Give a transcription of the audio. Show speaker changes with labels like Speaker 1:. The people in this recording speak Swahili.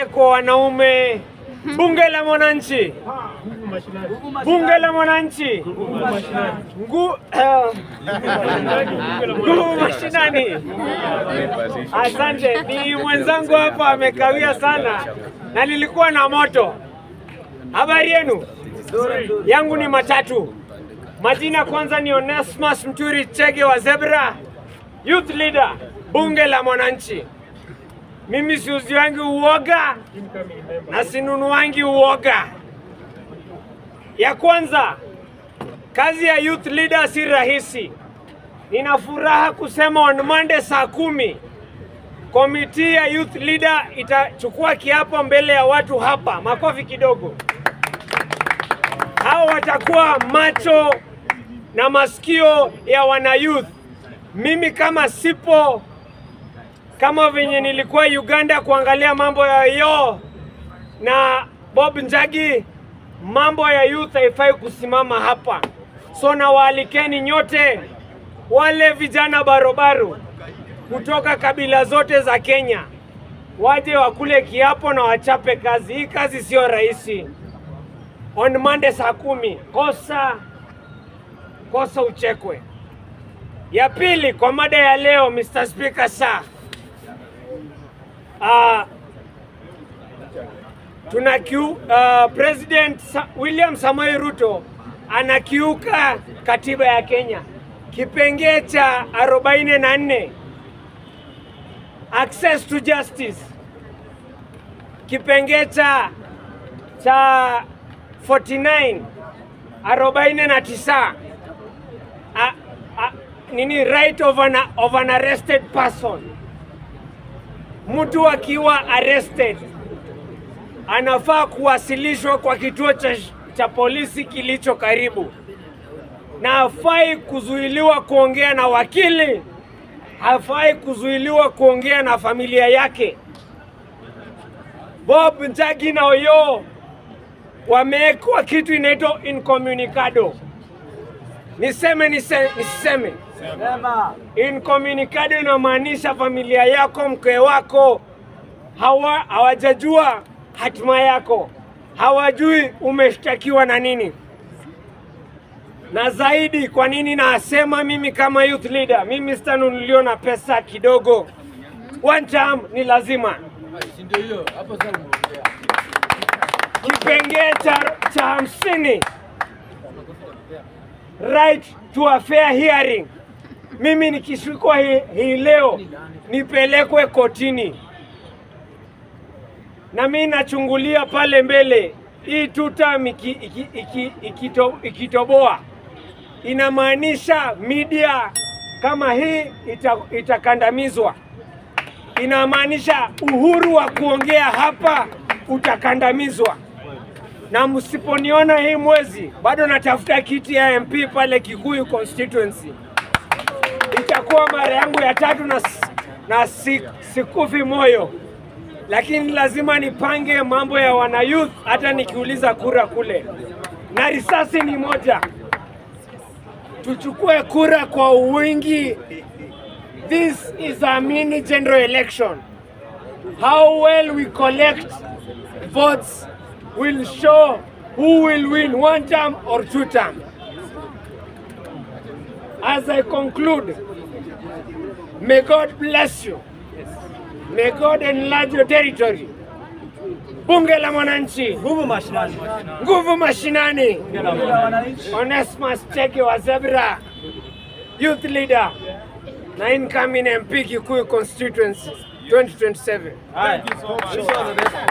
Speaker 1: kwa wanaume. Bunge la Mwananchi. Bunge la Mwananchi. Nguvu mashinani. Asante. Ni mwenzangu hapa amekawia sana na nilikuwa na moto. Habari yenu? Yangu ni matatu. Majina kwanza ni Onesmus Mturi Chege wa Zebra, Youth Leader, Bunge la Mwananchi. Mimi siuzi wangi uoga na sinunu wangi uoga. Ya kwanza, kazi ya Youth Leader si rahisi. Nina furaha kusema on Monday saa 10 komiti ya Youth Leader itachukua kiapo mbele ya watu hapa. Makofi kidogo. Hao watakuwa macho na masikio ya wana youth. Mimi kama sipo, kama venye nilikuwa Uganda kuangalia mambo ya yo na Bob Njagi, mambo ya youth haifai kusimama hapa. So na waalikeni nyote wale vijana barobaro kutoka kabila zote za Kenya waje wakule kiapo na wachape kazi. Hii kazi sio rahisi. On Monday saa 10, kosa uchekwe. Ya pili, kwa mada ya leo, Mr. Speaker sir, President William Samoei Ruto anakiuka katiba ya Kenya. Kipengee cha 44, access to justice. Kipengee cha 49, 49, right of an arrested person. Mtu akiwa arrested anafaa kuwasilishwa kwa kituo cha polisi kilicho karibu, na hafai kuzuiliwa kuongea na wakili, hafai kuzuiliwa kuongea na familia yake. Bob Njagi na Oyo wamewekwa kitu inaitwa incommunicado. Niseme. Incommunicado inamaanisha familia yako, mke wako hawajajua hatima yako, hawajui umeshtakiwa na nini. Na zaidi, kwa nini nasema mimi kama youth leader, mimi sitanunuliwa na pesa kidogo. One term ni lazima. Kipengee cha 50, right to a fair hearing. Mimi nikishikwa hii leo nipelekwe kotini, na mimi nachungulia pale mbele. Hii tuta ikitoboa inamaanisha media kama hii itakandamizwa. Inamaanisha uhuru wa kuongea hapa utakandamizwa. Na msiponiona hii mwezi, bado natafuta kiti ya MP pale Kikuyu constituency. Itakuwa mara yangu ya 3 na sikufi moyo. Lakini lazima nipange mambo ya wana youth hata nikiuliza kura kule. Na risasi ni moja. Tuchukue kura kwa wingi. This is a mini general election. How well we collect votes will show who will win 1 term or 2 term. As I conclude, may God bless you. May God enlarge your territory. Bunge la Mwananchi.
Speaker 2: Nguvu mashinani.
Speaker 1: Nguvu mashinani. Onesmus Chege wa Zebra, Youth Leader, na incoming MP Kikuyu constituency 2027.
Speaker 2: Thank you so much.